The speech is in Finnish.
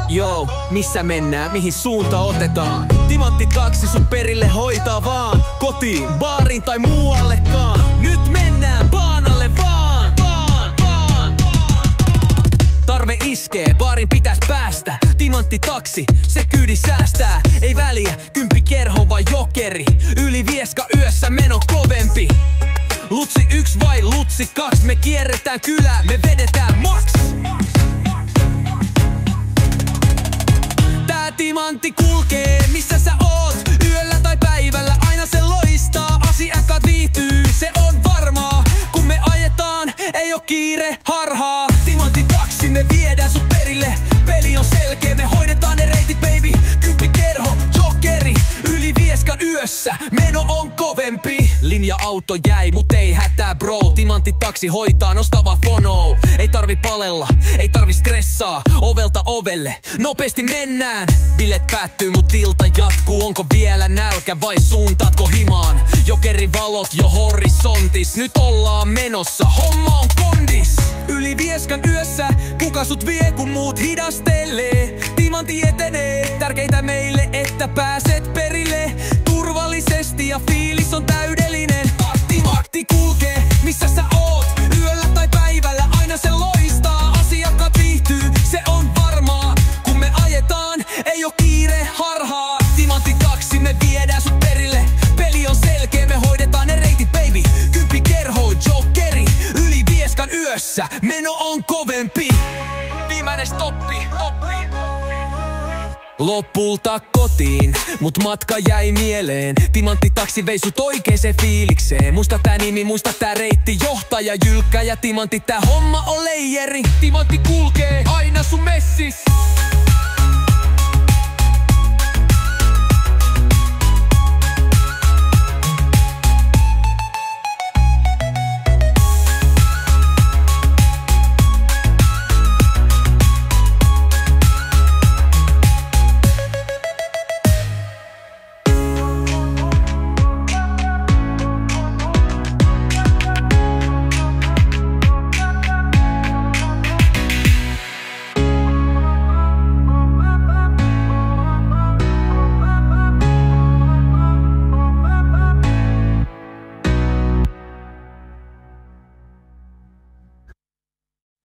Joo, missä mennään, mihin suunta otetaan? Timantti taksi sun perille hoitaa vaan. Kotiin, baariin tai muuallekaan. Nyt mennään baanalle vaan. Tarve iskee, baarin pitäis päästä. Timantti taksi, se kyydi säästää. Ei väliä, 10 kerho vai jokeri. Yli Vieska yössä meno kovempi. Lutsi 1 vai Lutsi 2, me kierretään kylää, me vedetään maks. Tää timantti kulkee, missä sä oot. Yöllä tai päivällä, aina se loistaa. Asiakkaat viihtyy, se on varmaa. Kun me ajetaan, ei oo kiire harhaa. Timantti taksi, me viedään sut perille. Peli on selkeä, me hoidetaan ne reitit baby. 10 kerho, jokeri, yli Vieskan yössä meno on kovempi. Linja-auto jäi, mut ei hätää bro. Timantti taksi hoitaa, nostava fono. Ei tarvi palella, ei tarvi stressaa. Ovelta ovelle, nopeasti mennään. Bilet päättyy, mut ilta jatkuu. Onko vielä nälkä vai suuntaatko himaan? Jokerin valot jo horisontis. Nyt ollaan menossa, homma on kondis. Yli Vieskan yössä, kuka sut vie kun muut hidastelee? Timantti etenee, tärkeintä meille, että pääset perille turvallisesti ja fiilis on täydellinen. Timantti kulkee, missä sä oot. Yöllä tai päivällä, aina se loistaa. Asiakkaat viihtyy, se on varmaa. Kun me ajetaan, ei oo kiire harhaa. Timantti taksi, me viedään sut perille. Peli on selkeä, me hoidetaan ne reitit baby. 10 kerho, jokeri, yli Vieskan yössä meno on kovempi. Viimeinen stoppi. Lopulta kotiin, mut matka jäi mieleen. Timantti taksi vei sut oikeeseen fiilikseen. Muista tää nimi, muista tää reitti. Johtaja Jylkkä ja Timantti, tää homma on leijeri. Timantti kulkee aina sun messis.